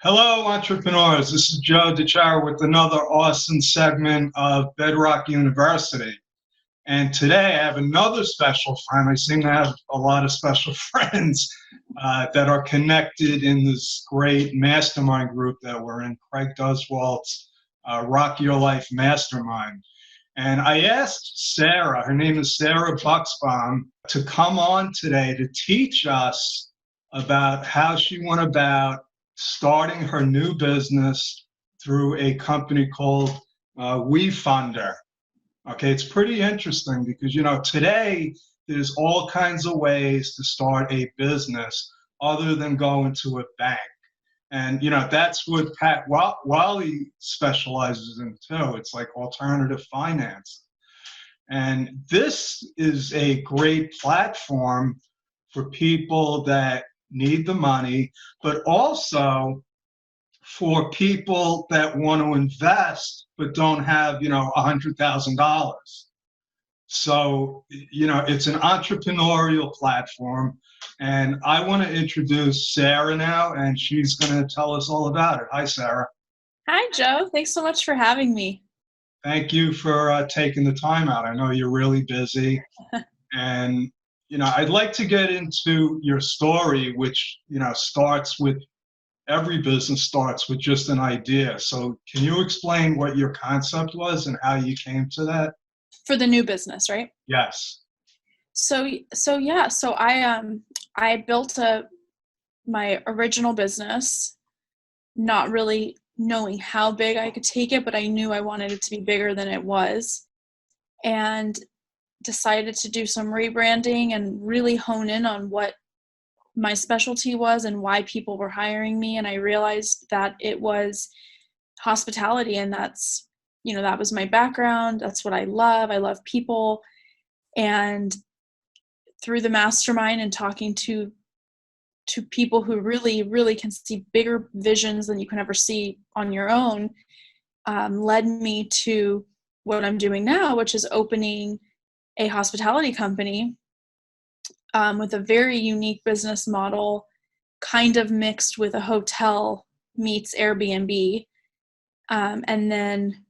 Hello, entrepreneurs. This is Joe DeChara with another awesome segment of Bedrock University. And today I have another special friend. I seem to have a lot of special friends that are connected in this great mastermind group that we're in, Craig Duswalt's Rock Your Life Mastermind. And I asked Sarah, her name is Sarah Buxbaum, to come on today to teach us about how she went about starting her new business through a company called WeFunder. Okay, it's pretty interesting because, today there's all kinds of ways to start a business other than going to a bank. And, that's what Pat Wiley specializes in too. It's like alternative finance. And this is a great platform for people that need the money, but also for people that want to invest but don't have, $100,000. So, it's an entrepreneurial platform. And I want to introduce Sarah now, and she's going to tell us all about it. Hi, Sarah. Hi, Joe. Thanks so much for having me. Thank you for taking the time out. I know you're really busy. And, I'd like to get into your story, which, starts with every business starts with just an idea. So can you explain what your concept was and how you came to that? For the new business, right? Yes. I built my original business, not really knowing how big I could take it, but I knew I wanted it to be bigger than it was, and decided to do some rebranding and really hone in on what my specialty was and why people were hiring me. And I realized that it was hospitality, and that was my background. That's what I love. I love people. And through the mastermind and talking to people who really, really can see bigger visions than you can ever see on your own, led me to what I'm doing now, which is opening a hospitality company with a very unique business model, kind of mixed with a hotel meets Airbnb. And then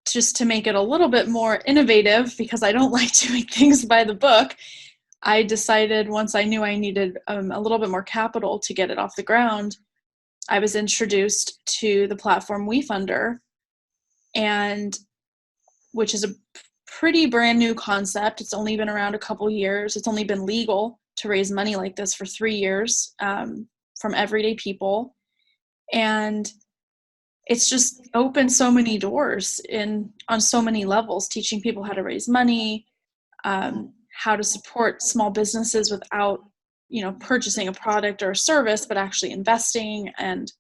just to make it a little bit more innovative, because I don't like doing things by the book, I decided once I knew I needed a little bit more capital to get it off the ground, I was introduced to the platform WeFunder, and which is a pretty brand new concept. It's only been around a couple years. It's only been legal to raise money like this for 3 years from everyday people. And it's just opened so many doors on so many levels, teaching people how to raise money, how to support small businesses without, purchasing a product or a service, but actually investing. And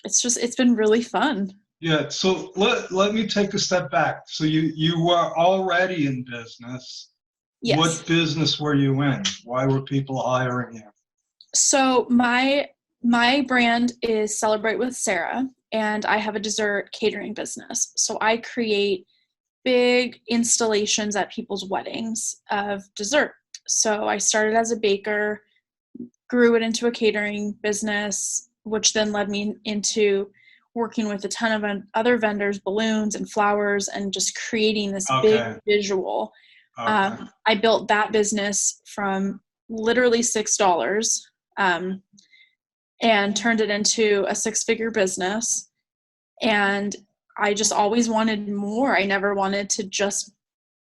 it's been really fun. Yeah, so let me take a step back. So you were already in business. Yes. What business were you in? Why were people hiring you? So my brand is Celebrate with Sarah, and I have a dessert catering business. So I create big installations at people's weddings of dessert. So I started as a baker, grew it into a catering business, which then led me into working with a ton of other vendors, balloons and flowers, and just creating this big visual. Okay. I built that business from literally $6 and turned it into a 6-figure business. And I just always wanted more. I never wanted to just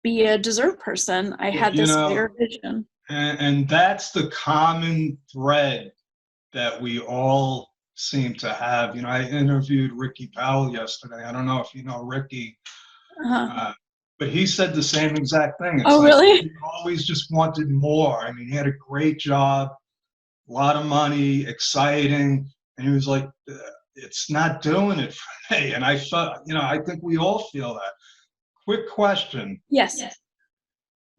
be a dessert person. I had this bigger vision. And that's the common thread that we all seem to have. I interviewed Ricky Powell yesterday. I don't know if you know Ricky, but he said the same exact thing. It's really? He always just wanted more. I mean, he had a great job, a lot of money, exciting, and he was like, it's not doing it for me. And I felt, I think we all feel that. Quick question. Yes.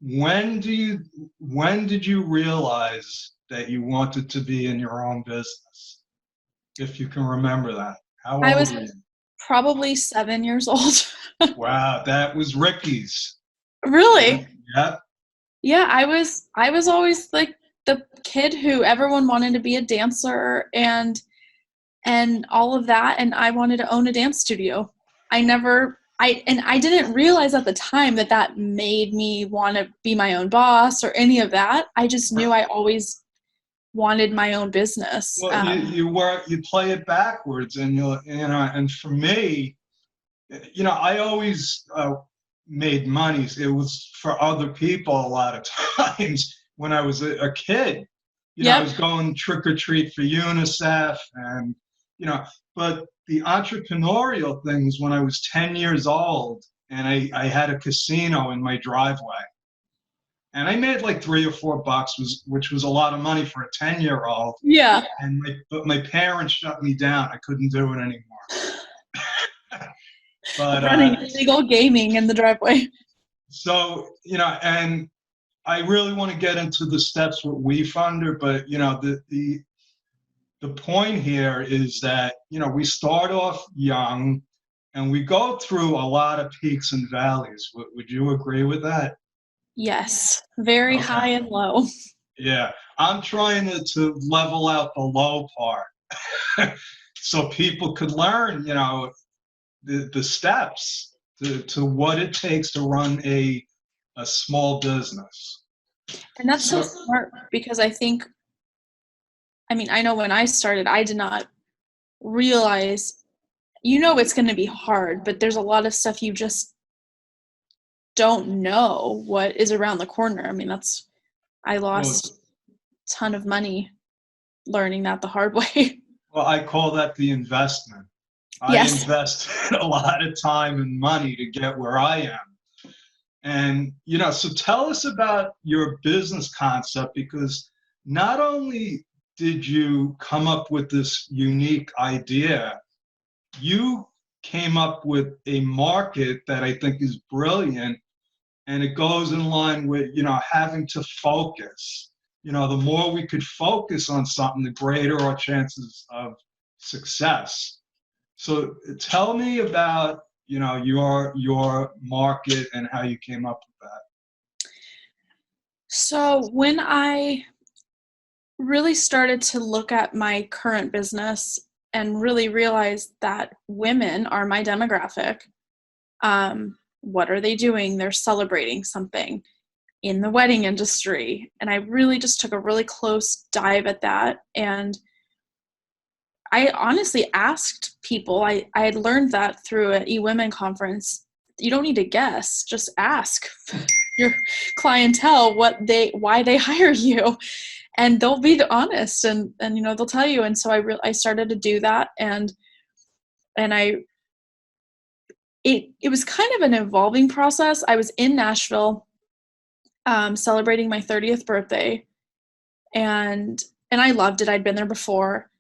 When did you realize that you wanted to be in your own business? If you can remember that. How old I was were you? probably 7 years old. Wow, that was Ricky's. Really? Yeah. Yeah, I was always like the kid who everyone wanted to be a dancer, and and all of that. And I wanted to own a dance studio. I didn't realize at the time that that made me want to be my own boss or any of that. I just knew I always wanted my own business. Well, you play it backwards, and and for me, I always made money. It was for other people a lot of times when I was a kid. I Yep. was going trick or treat for UNICEF, and but the entrepreneurial thing was when I was 10 years old, and I had a casino in my driveway, and I made like $3 or $4, which was a lot of money for a 10-year-old. Yeah. But my parents shut me down. I couldn't do it anymore. But Running illegal gaming in the driveway. so and I really want to get into the steps with WeFunder, but the point here is that we start off young, and we go through a lot of peaks and valleys. Would you agree with that? Yes, very Okay. high and low. Yeah, I'm trying to level out the low part so people could learn, the steps to what it takes to run a small business. And that's so smart, because I know when I started, I did not realize, it's going to be hard, but there's a lot of stuff you just don't know what is around the corner. I lost a ton of money learning that the hard way. Well, I call that the investment. Yes. I invested a lot of time and money to get where I am. And, so tell us about your business concept, because not only did you come up with this unique idea, you came up with a market that I think is brilliant, and it goes in line with, having to focus. The more we could focus on something, the greater our chances of success. So tell me about, your market and how you came up with that. So when I really started to look at my current business and really realized that women are my demographic, what are they doing? They're celebrating something in the wedding industry. And I really just took a really close dive at that. And I honestly asked people, I had learned that through an eWomen conference. You don't need to guess, just ask your clientele why they hire you, and they'll be honest, and they'll tell you. And so I started to do that, and it was kind of an evolving process. I was in Nashville celebrating my 30th birthday, and I loved it. I'd been there before.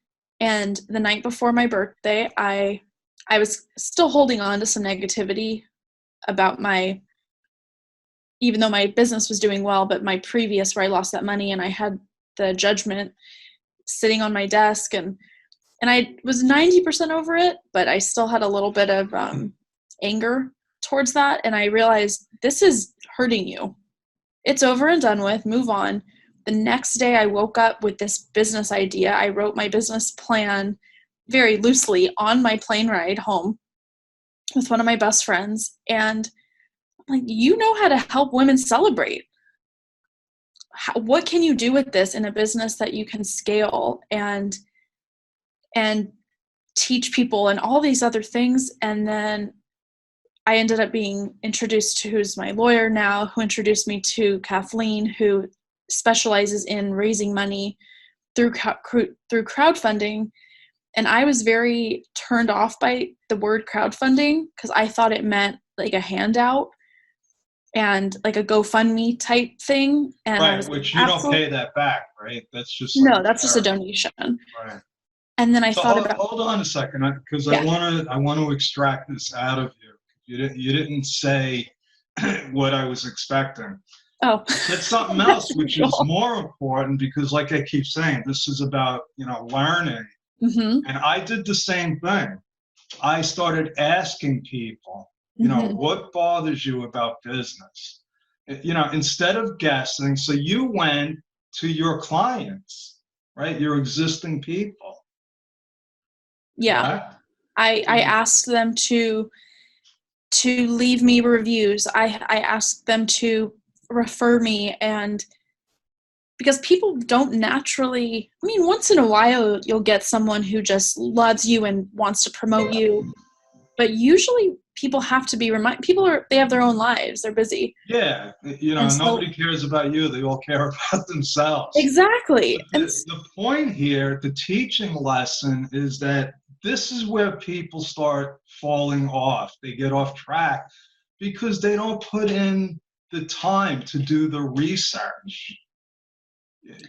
And the night before my birthday, I was still holding on to some negativity about even though my business was doing well, but my previous, where I lost that money, and I had the judgment sitting on my desk, and I was 90% over it, but I still had a little bit of anger towards that. And I realized, this is hurting you. It's over and done with. Move on. The next day I woke up with this business idea. I wrote my business plan very loosely on my plane ride home with one of my best friends. And I'm like, you know how to help women celebrate. What can you do with this in a business that you can scale and teach people and all these other things? And then I ended up being introduced to who's my lawyer now, who introduced me to Kathleen, who specializes in raising money through crowdfunding. And I was very turned off by the word crowdfunding, because I thought it meant like a handout and like a GoFundMe type thing. And right, which you don't pay that back, right? That's just no, that's just a donation. Right. And then I So thought about, hold on a second, because I want to extract this out of you. You didn't say what I was expecting. Oh, It's something else, which is more important, because like I keep saying, this is about, learning. Mm-hmm. And I did the same thing. I started asking people, what bothers you about business? Instead of guessing. So you went to your clients, right? Your existing people. Yeah. correct? I asked them to leave me reviews. I asked them to refer me, and because people don't naturally, I mean, once in a while you'll get someone who just loves you and wants to promote you, but usually people have to be they have their own lives, they're busy. Yeah, And so nobody cares about you. They all care about themselves. exactly. But the point here, the teaching lesson is that this is where people start falling off. They get off track because they don't put in the time to do the research.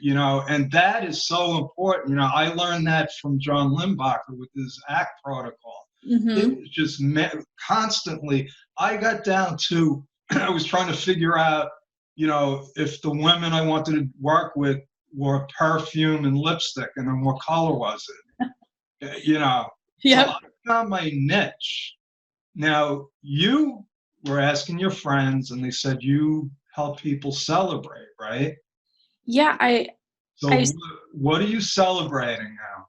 And that is so important. I learned that from John Limbacher with his ACT protocol. It Mhm. was just constantly. I got down to, I was trying to figure out, if the women I wanted to work with wore perfume and lipstick, and then what color was it? So Yep. I found my niche. Now, you were asking your friends, and they said you help people celebrate, right? Yeah, So I what are you celebrating now?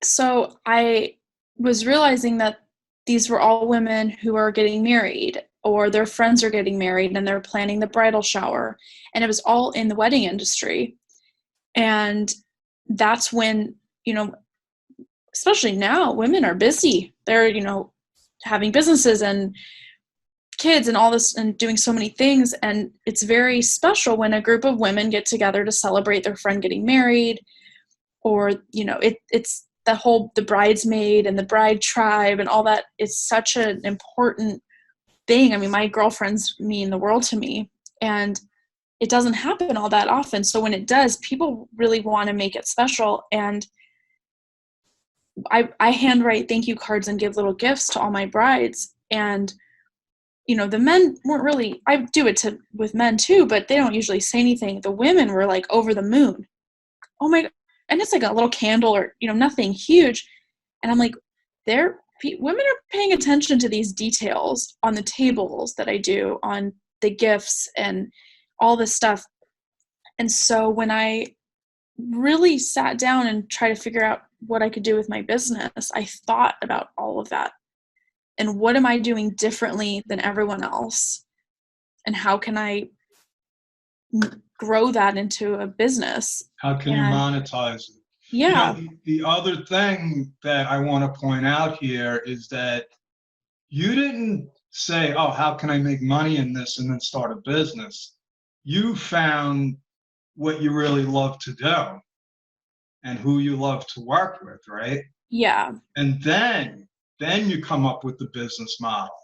so I was realizing that these were all women who are getting married, or their friends are getting married and they're planning the bridal shower, and it was all in the wedding industry. And that's when, especially now, women are busy. They're, having businesses and kids and all this and doing so many things, and it's very special when a group of women get together to celebrate their friend getting married, or it's the bridesmaid and the bride tribe and all that. It's such an important thing. I mean, my girlfriends mean the world to me, and it doesn't happen all that often. So when it does, people really want to make it special. And I handwrite thank you cards and give little gifts to all my brides. And the men weren't really, I do it with men too, but they don't usually say anything. The women were like over the moon. Oh my God. And it's like a little candle, or nothing huge. And I'm like, women are paying attention to these details on the tables that I do, on the gifts and all this stuff. And so when I really sat down and tried to figure out what I could do with my business, I thought about all of that. And what am I doing differently than everyone else? And how can I grow that into a business? How can you And monetize it? yeah, The other thing that I want to point out here is that you didn't say, oh, how can I make money in this and then start a business? You found what you really love to do and who you love to work with, right? yeah, And then you come up with the business model.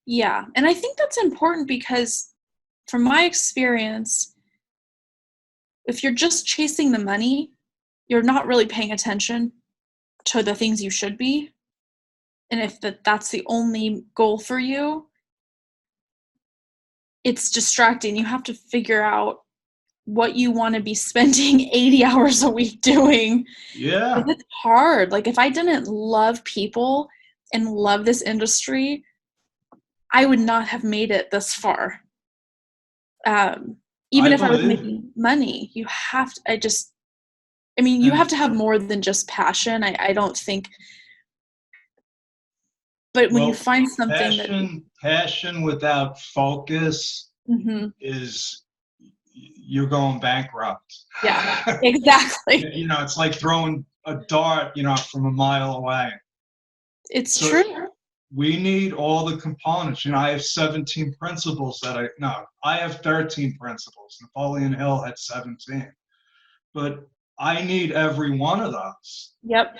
yeah. And I think that's important because from my experience, if you're just chasing the money, you're not really paying attention to the things you should be. And if that's the only goal for you, it's distracting. You have to figure out what you want to be spending 80 hours a week doing. Yeah. It's hard. Like, if I didn't love people and love this industry, I would not have made it this far. Even I if I was believe. making money, you have to, you have And to have more than just passion. I don't think, but when you well, find something that, passion without focus mhm, is you're going bankrupt. yeah, exactly. It's like throwing a dart, from a mile away. It's So true. we need all the components. I have 17 principles I have 13 principles. Napoleon Hill had 17. But I need every one of those Yep.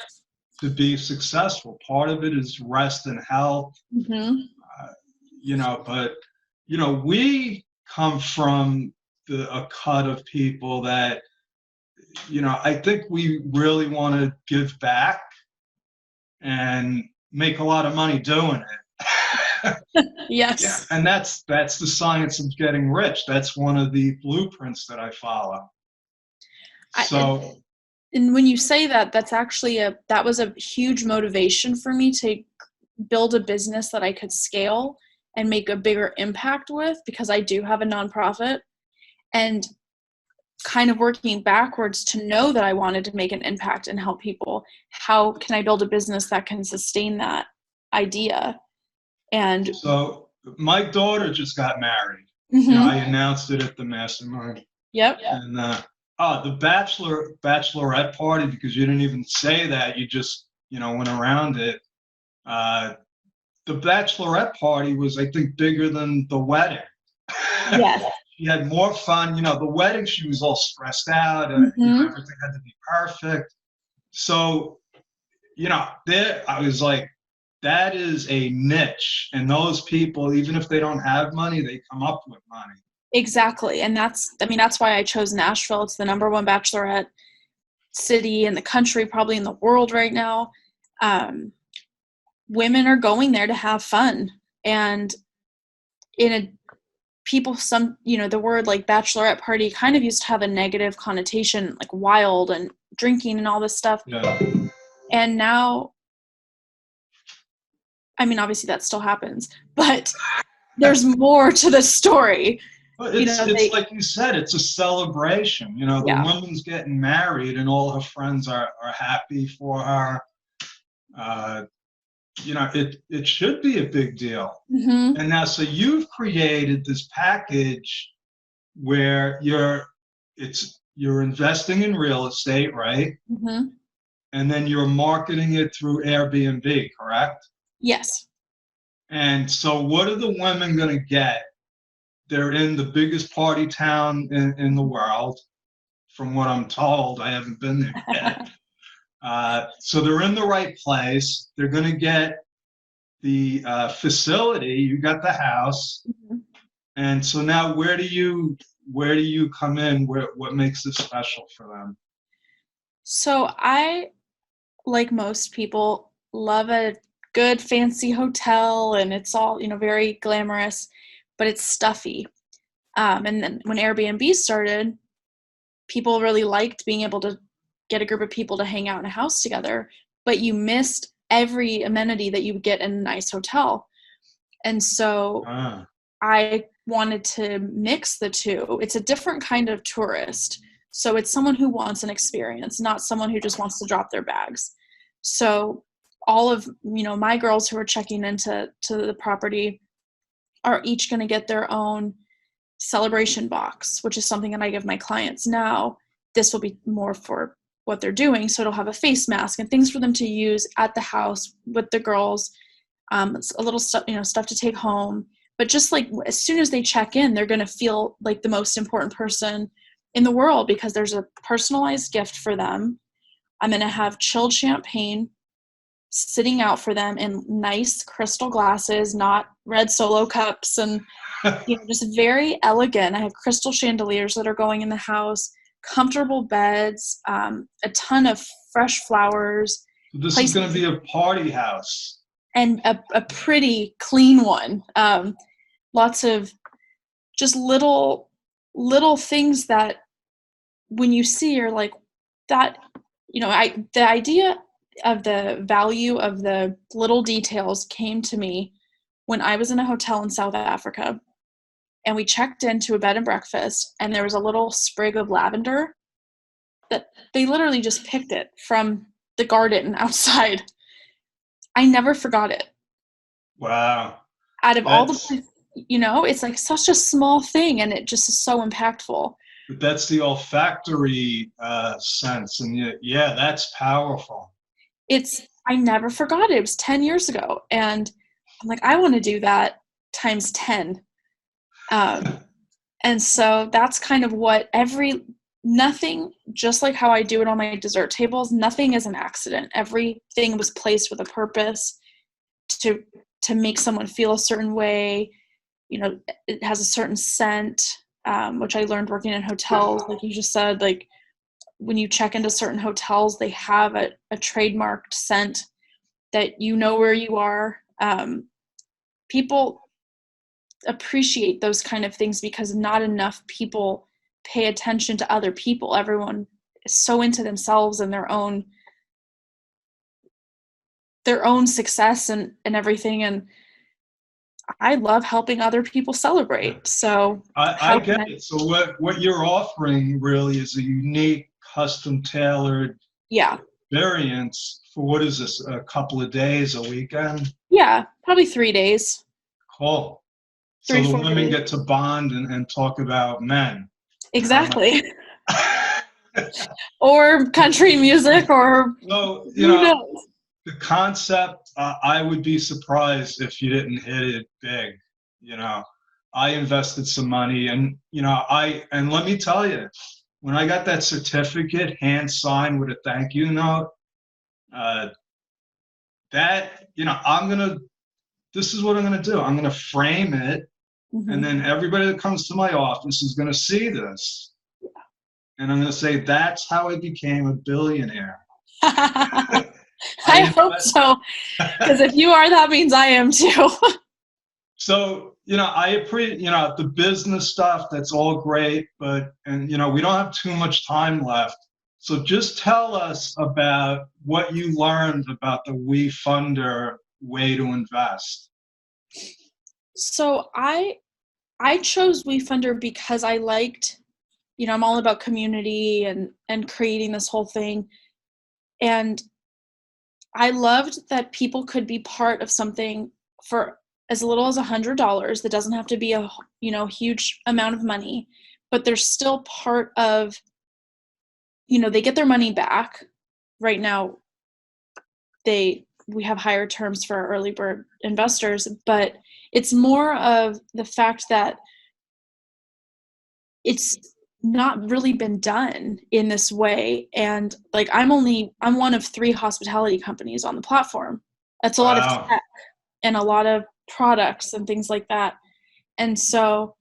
to be successful. Part of it is rest and health, Hmm. uh, but, we come from a cut of people that, I think we really want to give back and make a lot of money doing it. Yeah, Yes. and that's the science of getting rich. That's one of the blueprints that I follow. So, And when you say that, that was a huge motivation for me to build a business that I could scale and make a bigger impact with, because I do have a nonprofit. And kind of working backwards to know that I wanted to make an impact and help people. How can I build a business that can sustain that idea? And So my daughter just got married. I announced it at the mastermind. Yep. And the bachelorette party, because you didn't even say that, you just went around it. The bachelorette party was, I think, bigger than the wedding. Yes. She had more fun. The wedding, she was all stressed out. Everything had to be perfect. So, there I was like, that is a niche. And those people, even if they don't have money, they come up with money. Exactly. And that's why I chose Nashville. It's the #1 bachelorette city in the country, probably in the world right now. Women are going there to have fun. And the word like bachelorette party kind of used to have a negative connotation, like wild and drinking and all this stuff. Yeah. And now, obviously that still happens, but there's more to the story. Well, it's like you said, it's a celebration. The woman's getting married and all her friends are happy for her. It should be a big deal. And now, so you've created this package where you're investing in real estate, right? And then you're marketing it through Airbnb, correct? Yes. And so what are the women going to get? They're in the biggest party town in the world, from what I'm told. I haven't been there yet. So they're in the right place. They're going to get the facility. You got the house. And so now where do you come in? What makes this special for them? So I, like most people, love a good fancy hotel, and it's all, very glamorous, but it's stuffy. And then when Airbnb started, people really liked being able to get a group of people to hang out in a house together, but you missed every amenity that you would get in a nice hotel. And so I wanted to mix the two. It's a different kind of tourist. So it's someone who wants an experience, not someone who just wants to drop their bags. So all of, my girls who are checking into the property are each going to get their own celebration box, which is something that I give my clients now. This will be more for what they're doing. So it'll have a face mask and things for them to use at the house with the girls. It's a little stuff, stuff to take home. But just like as soon as they check in, they're going to feel like the most important person in the world, because there's a personalized gift for them. I'm going to have chilled champagne sitting out for them in nice crystal glasses, not red Solo cups, and just very elegant. I have crystal chandeliers that are going in the house, comfortable beds, a ton of fresh flowers. This is going to be a party house. And a pretty clean one. Lots of just little things that when you see, you're like, that, the idea of the value of the little details came to me when I was in a hotel in South Africa, and we checked into a bed and breakfast, and there was a little sprig of lavender that they literally just picked it from the garden outside. I never forgot it. Wow. Out of all the, it's like such a small thing, and it just is so impactful. But that's the olfactory sense, and yeah, that's powerful. I never forgot it. It was 10 years ago, and I'm like, I want to do that times 10. And so that's kind of what nothing, just like how I do it on my dessert tables, nothing is an accident. Everything was placed with a purpose to make someone feel a certain way. It has a certain scent, which I learned working in hotels. Like you just said, like when you check into certain hotels, they have a trademarked scent that where you are. People appreciate those kind of things because not enough people pay attention to other people. Everyone is so into themselves and their own success and everything. And I love helping other people celebrate. So I how can get it. So what you're offering really is a unique, custom tailored yeah. experience for what is this, a couple of days, a weekend? Yeah, probably 3 days, Cool. So three to the four women days. get to bond and talk about men. Exactly. Or country music or Well, who knows? the concept, I would be surprised if you didn't hit it big. You know, I invested some money and let me tell you, when I got that certificate hand signed with a thank you note, uh, this is what I'm going to do. I'm going to frame it. And Mhm. then everybody that comes to my office is going to see this. And I'm going to say, that's how I became a billionaire. I hope so, because if you are, that means I am too. So, I appreciate, the business stuff, that's all great, and we don't have too much time left. So just tell us about what you learned about the WeFunder way to invest. So I chose WeFunder because I liked, I'm all about community and creating this whole thing. And I loved that people could be part of something for as little as $100. That doesn't have to be a huge amount of money, but they're still part of, they get their money back. Right now, we have higher terms for our early bird investors, but it's more of the fact that it's not really been done in this way. And like I'm one of 3 hospitality companies on the platform. That's a lot of Wow. tech and a lot of products and things like that. And so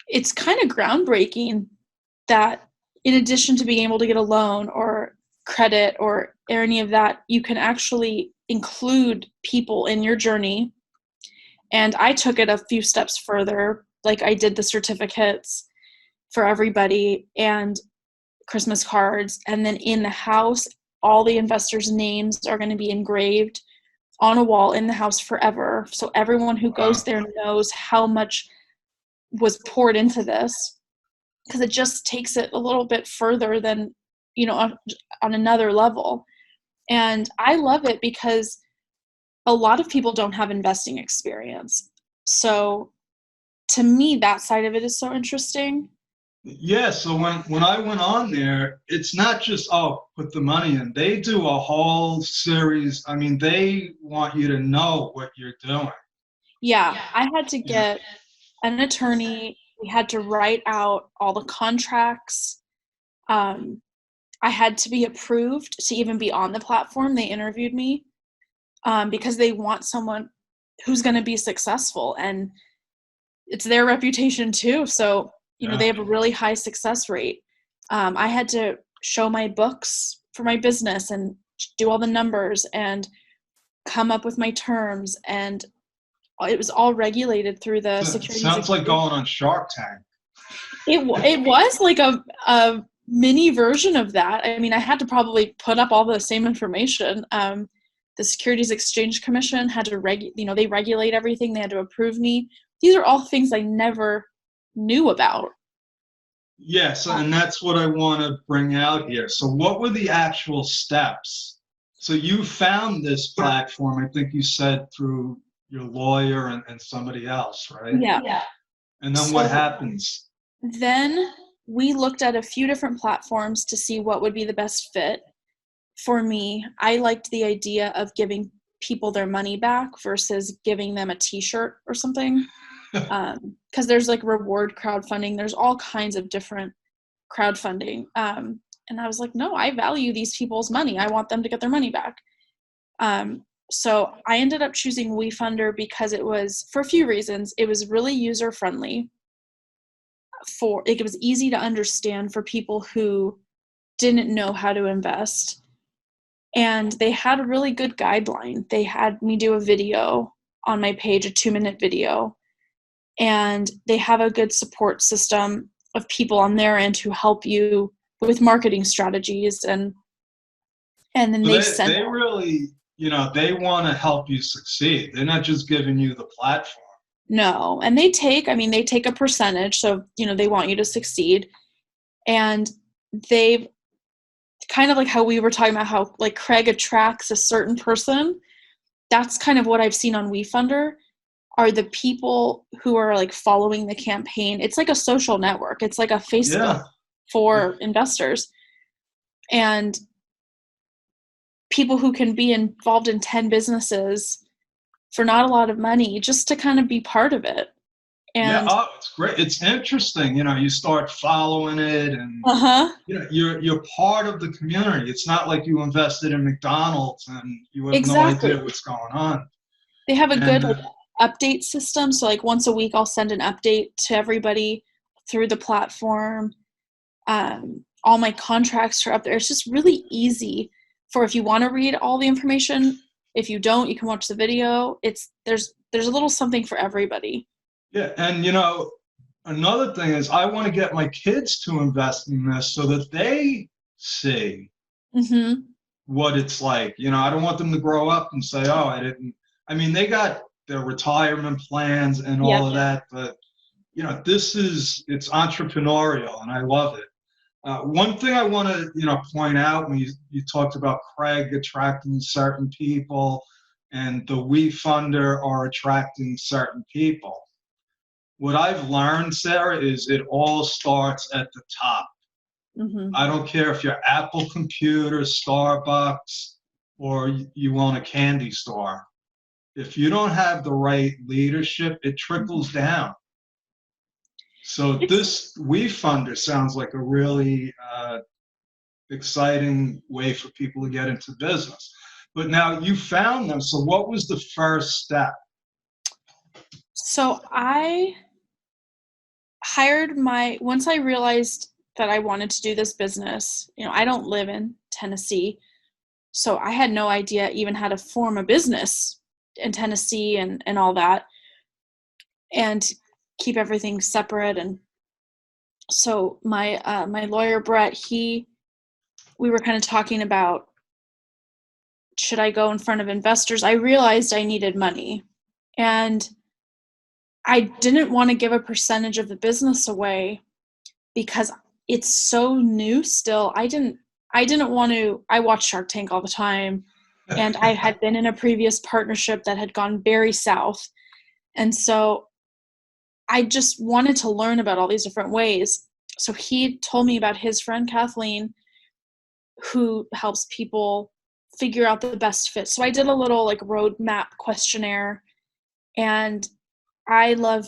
it's kind of groundbreaking that in addition to being able to get a loan or credit or any of that, you can actually include people in your journey. And I took it a few steps further. Like I did the certificates for everybody and Christmas cards. And then in the house, all the investors' names are going to be engraved on a wall in the house forever. So everyone who goes there knows how much was poured into this, because it just takes it a little bit further than, on another level. And I love it because a lot of people don't have investing experience. So to me, that side of it is so interesting. Yeah, so when I went on there, it's not just, put the money in. They do a whole series. I mean, they want you to know what you're doing. Yeah, I had to get an attorney. We had to write out all the contracts. I had to be approved to even be on the platform. They interviewed me because they want someone who's going to be successful, and it's their reputation too. So, they have a really high success rate. I had to show my books for my business and do all the numbers and come up with my terms, and it was all regulated through the Securities Sounds like going on Shark Tank. It was like a mini version of that. I mean, I had to probably put up all the same information. The Securities Exchange Commission had to they regulate everything. They had to approve me. These are all things I never knew about. Yes, and that's what I want to bring out here. So what were the actual steps? So you found this platform, I think you said through your lawyer and somebody else, right? Yeah. And then what happens? Then we looked at a few different platforms to see what would be the best fit. For me, I liked the idea of giving people their money back versus giving them a t-shirt or something. Because there's like reward crowdfunding. There's all kinds of different crowdfunding. And I was like, no, I value these people's money. I want them to get their money back. So I ended up choosing WeFunder because it was, for a few reasons, it was really user friendly. It was easy to understand for people who didn't know how to invest. And they had a really good guideline. They had me do a video on my page, a 2-minute video. And they have a good support system of people on their end who help you with marketing strategies. And then They really, they want to help you succeed. They're not just giving you the platform. No. And they take a percentage. So, they want you to succeed. And they've kind of like how we were talking about how like Craig attracts a certain person. That's kind of what I've seen on WeFunder are the people who are like following the campaign. It's like a social network. It's like a Facebook for investors. And people who can be involved in 10 businesses for not a lot of money just to kind of be part of it. And it's great. It's interesting. You start following it, and you're part of the community. It's not like you invested in McDonald's and you have no idea what's going on. They have a good update system. So like once a week, I'll send an update to everybody through the platform. All my contracts are up there. It's just really easy for if you want to read all the information. If you don't, you can watch the video. There's a little something for everybody. Yeah, and another thing is I want to get my kids to invest in this so that they see what it's like. I don't want them to grow up and say, "Oh, I didn't." I mean, they got their retirement plans and all of that, but it's entrepreneurial, and I love it. One thing I want to point out when you talked about Craig attracting certain people, and the WeFunder are attracting certain people. What I've learned, Sarah, is it all starts at the top. I don't care if you're Apple Computer, Starbucks, or you own a candy store. If you don't have the right leadership, it trickles down. So this WeFunder sounds like a really exciting way for people to get into business. But now you found them. So what was the first step? So I once I realized that I wanted to do this business, I don't live in Tennessee, so I had no idea even how to form a business in Tennessee and all that, and keep everything separate. And so my lawyer, Brett, we were kind of talking about, should I go in front of investors? I realized I needed money, and I didn't want to give a percentage of the business away because it's so new still. I didn't want to. I watch Shark Tank all the time, and I had been in a previous partnership that had gone very south. And so I just wanted to learn about all these different ways. So he told me about his friend Kathleen, who helps people figure out the best fit. So I did a little like roadmap questionnaire, and I love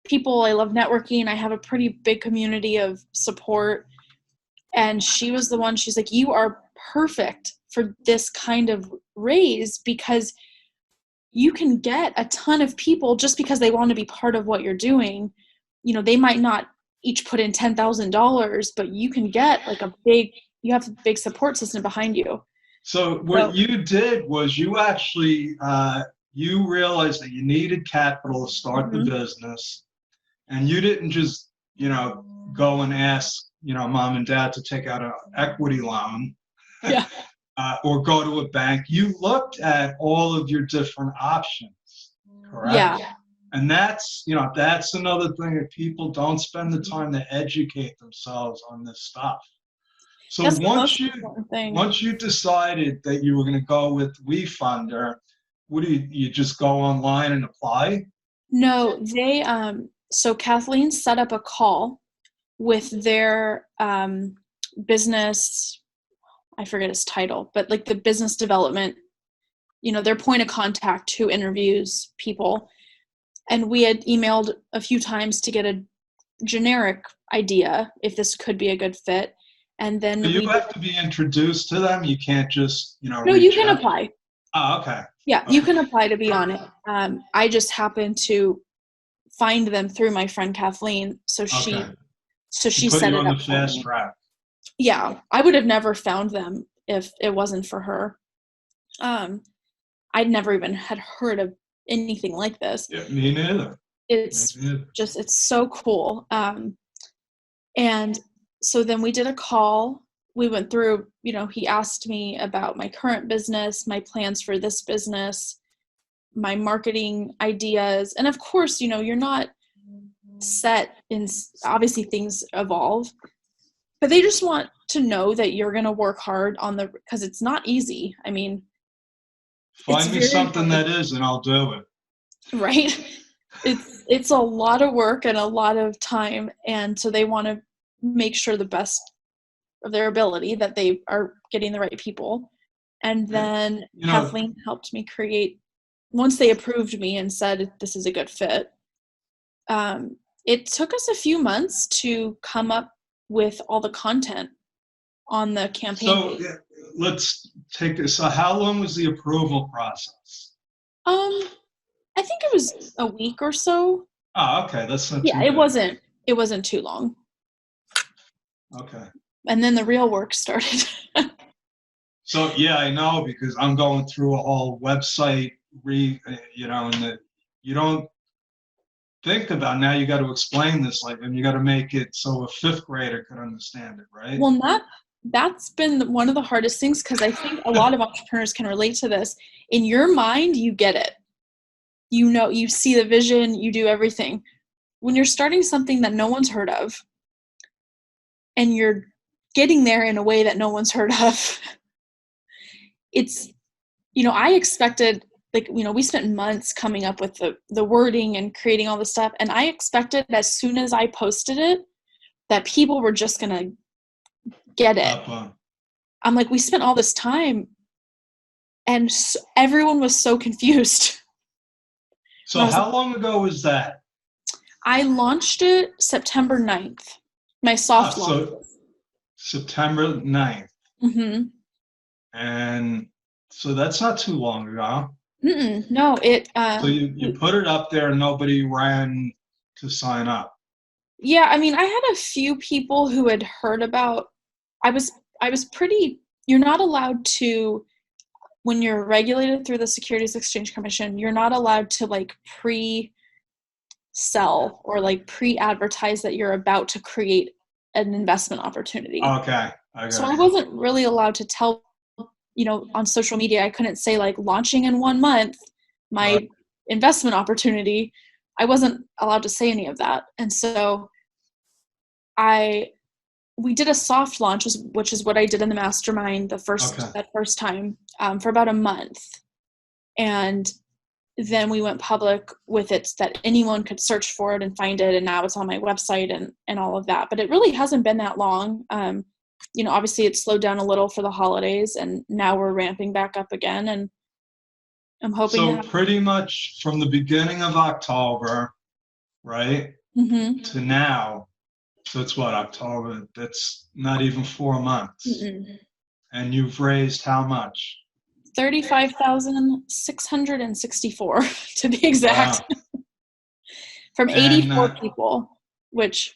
people. I love networking. I have a pretty big community of support. And she was the one, she's like, you are perfect for this kind of raise because you can get a ton of people just because they want to be part of what you're doing. They might not each put in $10,000, but you can get like you have a big support system behind you. So what you did was you actually, you realized that you needed capital to start the business, and you didn't just, go and ask, mom and dad to take out an equity loan or go to a bank. You looked at all of your different options, correct? Yeah. And that's another thing that people don't spend the time to educate themselves on this stuff. So once you decided that you were going to go with WeFunder, what do you just go online and apply? No, they so Kathleen set up a call with their business, I forget its title, but like the business development, their point of contact who interviews people. And we had emailed a few times to get a generic idea if this could be a good fit. And then you have to be introduced to them. You can't just, No, you can apply. Oh, okay. Yeah, okay. You can apply to be on it. I just happened to find them through my friend Kathleen. So she set it up on the fast track. Yeah, I would have never found them if it wasn't for her. I'd never even had heard of anything like this. Yeah, me neither. It's so cool. And so then we did a call. We went through, he asked me about my current business, my plans for this business, my marketing ideas. And of course, you're not set in, obviously things evolve, but they just want to know that you're going to work hard because it's not easy. I mean, find me something that is, and I'll do it. Right. It's a lot of work and a lot of time. And so they want to make sure the best of their ability that they are getting the right people. And then Kathleen helped me create, once they approved me and said, this is a good fit. It took us a few months to come up with all the content on the campaign. So let's take this. So how long was the approval process? I think it was a week or so. Oh, okay. That's not too bad. It wasn't too long. Okay. And then the real work started. So yeah, I know, because I'm going through a whole website and that you don't think about. Now you got to explain this, and you got to make it so a fifth grader could understand it, right? Well, that's been one of the hardest things, because I think a lot of entrepreneurs can relate to this. In your mind, you get it. You see the vision, you do everything. When you're starting something that no one's heard of, and you're getting there in a way that no one's heard of, it's, I expected, we spent months coming up with the wording and creating all the stuff. And I expected as soon as I posted it, that people were just going to get it. I'm like, we spent all this time, and everyone was so confused. So how long ago was that? I launched it September 9th. My soft launch. So September 9th. Mm-hmm. And so that's not too long ago. No, so you put it up there and nobody ran to sign up. Yeah, I mean, I had a few people who had heard about. I was pretty. You're not allowed to, when you're regulated through the Securities Exchange Commission, you're not allowed to pre-sell or pre-advertise that you're about to create an investment opportunity. Okay. So I wasn't really allowed to tell, on social media, I couldn't say launching in 1 month, my investment opportunity. I wasn't allowed to say any of that. And so we did a soft launch, which is what I did in the mastermind that first time, for about a month. And then we went public with it, that anyone could search for it and find it. And now it's on my website and all of that. But it really hasn't been that long. Obviously it slowed down a little for the holidays, and now we're ramping back up again. And I'm hoping. So pretty much from the beginning of October, right, to now. So it's what, October? That's not even 4 months. Mm-mm. And you've raised how much? $35,664 to be exact. Wow. From 84 people, which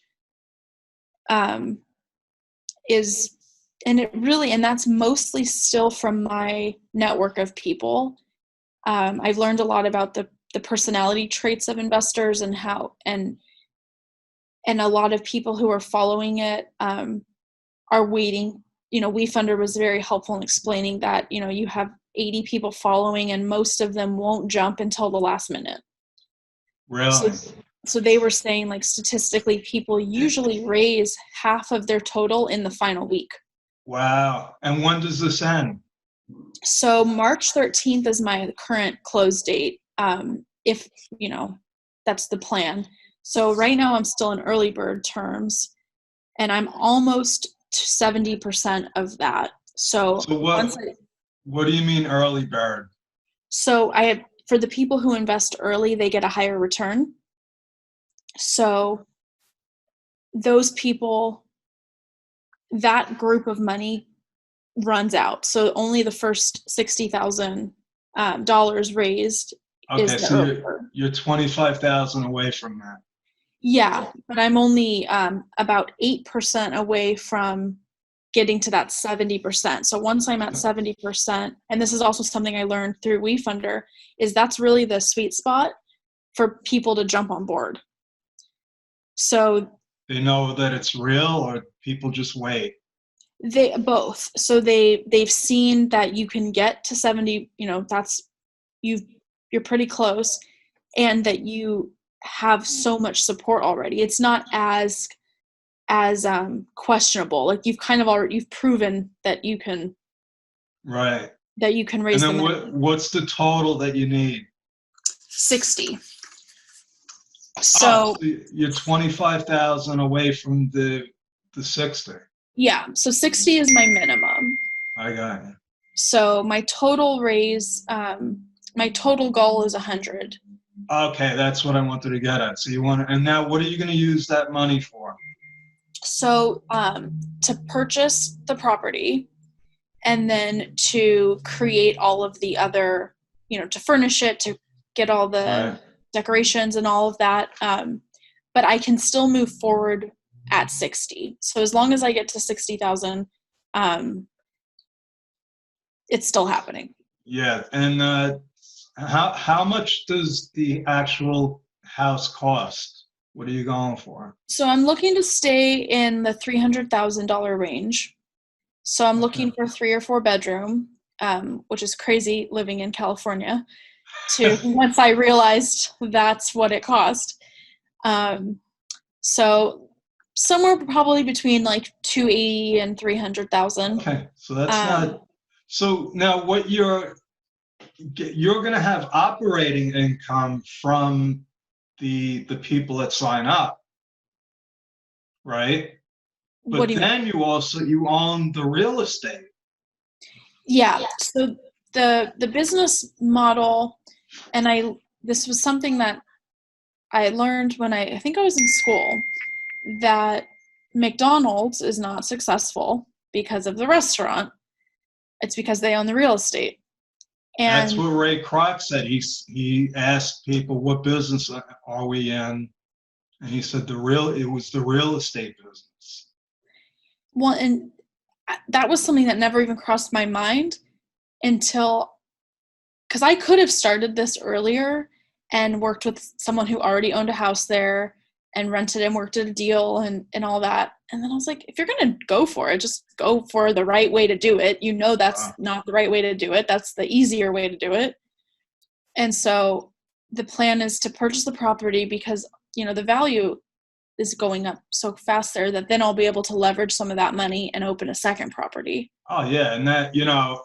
is, and that's mostly still from my network of people. I've learned a lot about the personality traits of investors and how, and a lot of people who are following it are waiting. WeFunder was very helpful in explaining that, you have 80 people following, and most of them won't jump until the last minute. Really? So they were saying, statistically, people usually raise half of their total in the final week. Wow. And when does this end? So March 13th is my current close date. If, that's the plan. So right now I'm still in early bird terms, and I'm almost to 70% of that. So what do you mean early bird? So for the people who invest early, they get a higher return. So those people, that group of money runs out. So only the first $60,000 raised. Okay, so you're 25,000 away from that. Yeah, but I'm only about 8% away from getting to that 70%. So once I'm at 70%, and this is also something I learned through WeFunder, is that's really the sweet spot for people to jump on board. So they know that it's real, or people just wait? They both. So they've seen that you can get to 70, you've you're pretty close, and that you have so much support already. It's not as questionable. Like you've proven that you can Right. raise And the then money. what's the total that you need? 60. So So you're 25,000 away from the 60. yeah, so 60 is my minimum. I got you. So my total raise, my total goal is 100. Okay, that's what I wanted to get at. So you want to, and now what are you going to use that money for? So to purchase the property, and then to create all of the other, to furnish it, to get all the Right. decorations and all of that. But I can still move forward at 60. So as long as I get to 60,000, it's still happening. Yeah, and how much does the actual house cost? What are you going for? So I'm looking to stay in the $300,000 range. So I'm looking Okay. for 3 or 4 bedroom, which is crazy living in California. To once I realized that's what it cost. So somewhere probably between like 280 and 300,000. Okay, so that's not. So now what you're going to have operating income from the people that sign up, right? What But do you mean? then you own the real estate. Yeah. So the business model, and this was something that I learned when I think I was in school, that McDonald's is not successful because of the restaurant. It's because they own the real estate. That's And what Ray Kroc said. He asked people, "What business are we in?" And he said, it was the real estate business." well, and that was something that never even crossed my mind until, because I could have started this earlier and worked with someone who already owned a house there and rented and worked at a deal and all that. And then I was like, if you're going to go for it, just go for the right way to do it. That's not the right way to do it. That's the easier way to do it. And so the plan is to purchase the property because, the value is going up so fast there that then I'll be able to leverage some of that money and open a second property. Oh yeah, and that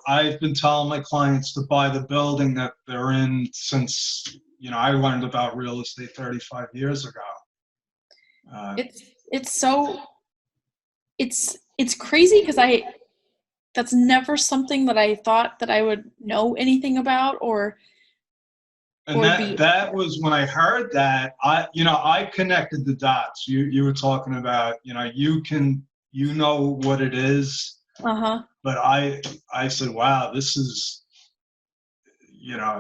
I've been telling my clients to buy the building that they're in since I learned about real estate 35 years ago. It's crazy because that's never something that I thought that I would know anything about And that was when I heard that I connected the dots. You were talking about you know what it is, but I said, wow, this is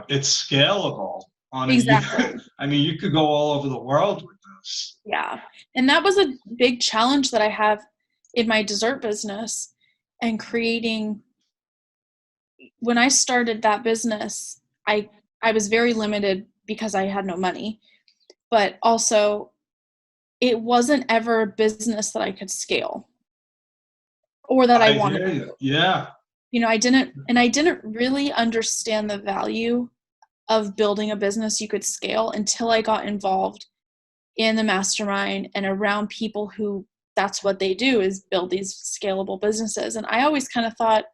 it's scalable on exactly. I mean, you could go all over the world with this. Yeah, and that was a big challenge that I have in my dessert business and creating. When I started that business, I was very limited because I had no money, but also it wasn't ever a business that I could scale or that I wanted hear to. you. Yeah. I didn't really understand the value of building a business you could scale until I got involved in the mastermind and around people who that's what they do, is build these scalable businesses. And I always kind of thought,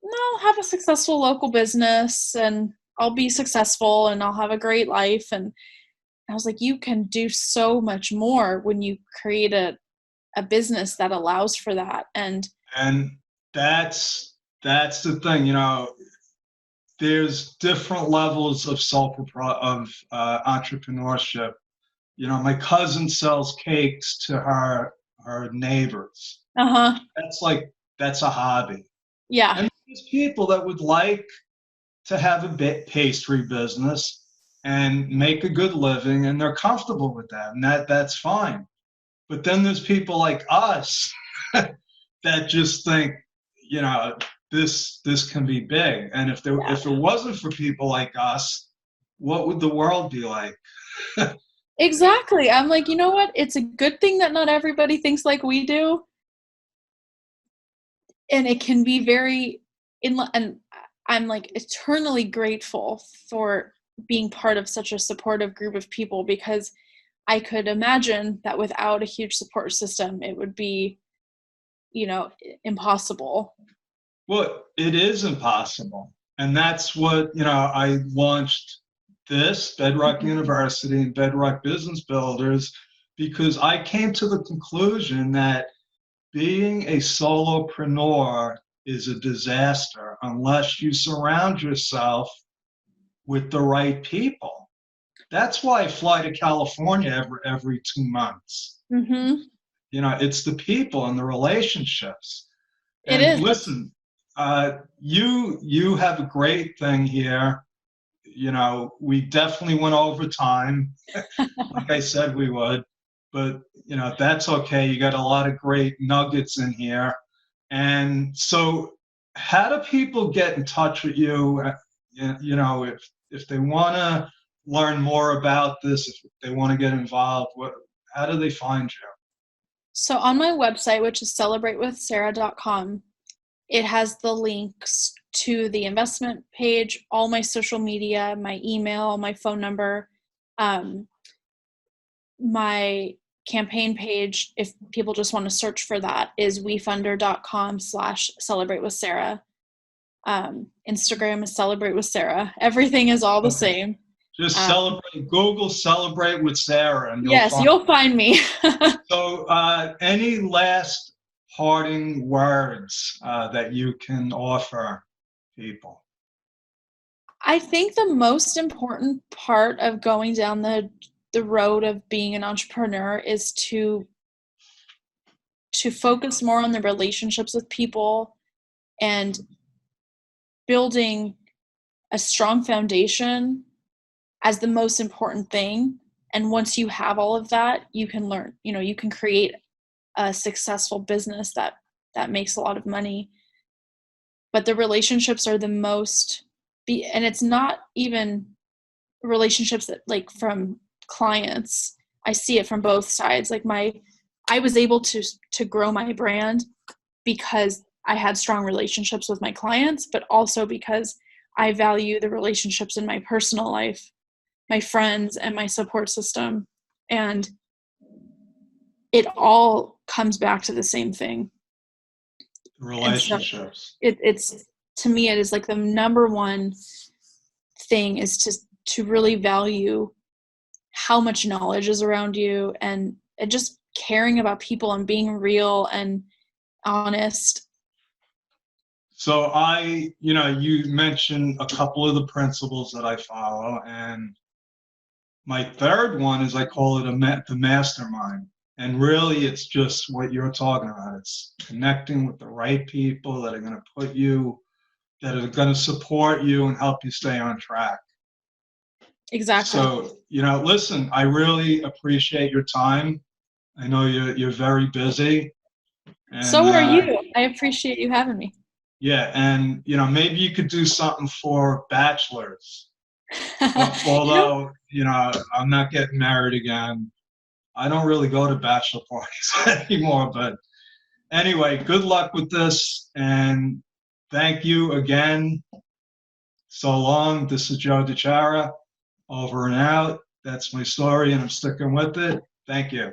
no, I'll have a successful local business and I'll be successful and I'll have a great life. And I was like, you can do so much more when you create a business that allows for that. And that's the thing, there's different levels of entrepreneurship. My cousin sells cakes to her neighbors. That's a hobby. Yeah. And there's people that would like to have a pastry business and make a good living, and they're comfortable with that, and that's fine. But then there's people like us that just think, this can be big. And if it wasn't for people like us, what would the world be like? Exactly. I'm like, you know what? It's a good thing that not everybody thinks like we do. And it can be and I'm like eternally grateful for being part of such a supportive group of people, because I could imagine that without a huge support system, it would be, impossible. Well, it is impossible. And that's what, I launched this Bedrock University and Bedrock Business Builders, because I came to the conclusion that being a solopreneur is a disaster unless you surround yourself with the right people. That's why I fly to California every 2 months. Mm-hmm. It's the people and the relationships. It And is. listen, you have a great thing here. We definitely went over time, like I said we would, but that's okay. You got a lot of great nuggets in here. And so how do people get in touch with you? If they want to learn more about this, if they want to get involved, how do they find you? So on my website, which is celebratewithsarah.com, it has the links to the investment page, all my social media, my email, my phone number, my campaign page, if people just want to search for that, is wefunder.com/celebratewithsarah. Instagram is celebrate with Sarah. Everything is all the same. Just Google Celebrate with Sarah, and you'll find me. So any last parting words that you can offer people? I think the most important part of going down the road of being an entrepreneur is to focus more on the relationships with people and building a strong foundation as the most important thing. And once you have all of that, you can learn, you can create a successful business that makes a lot of money. But the relationships are the most, and it's not even relationships that, like, from clients. I see it from both sides. Like I was able to grow my brand because I had strong relationships with my clients, but also because I value the relationships in my personal life, my friends, and my support system. And it all comes back to the same thing. Relationships. So it's to me, it is like the number one thing is to really value how much knowledge is around you, and just caring about people and being real and honest. So you mentioned a couple of the principles that I follow, and my third one is, I call it the mastermind. And really, it's just what you're talking about. It's connecting with the right people that are going to support you and help you stay on track. Exactly. So, listen, I really appreciate your time. I know you're very busy. And, so are you. I appreciate you having me. Yeah, and maybe you could do something for bachelors. Although, I'm not getting married again. I don't really go to bachelor parties anymore, but anyway, good luck with this, and thank you again. So long. This is Joe DiChiara, over and out. That's my story, and I'm sticking with it. Thank you.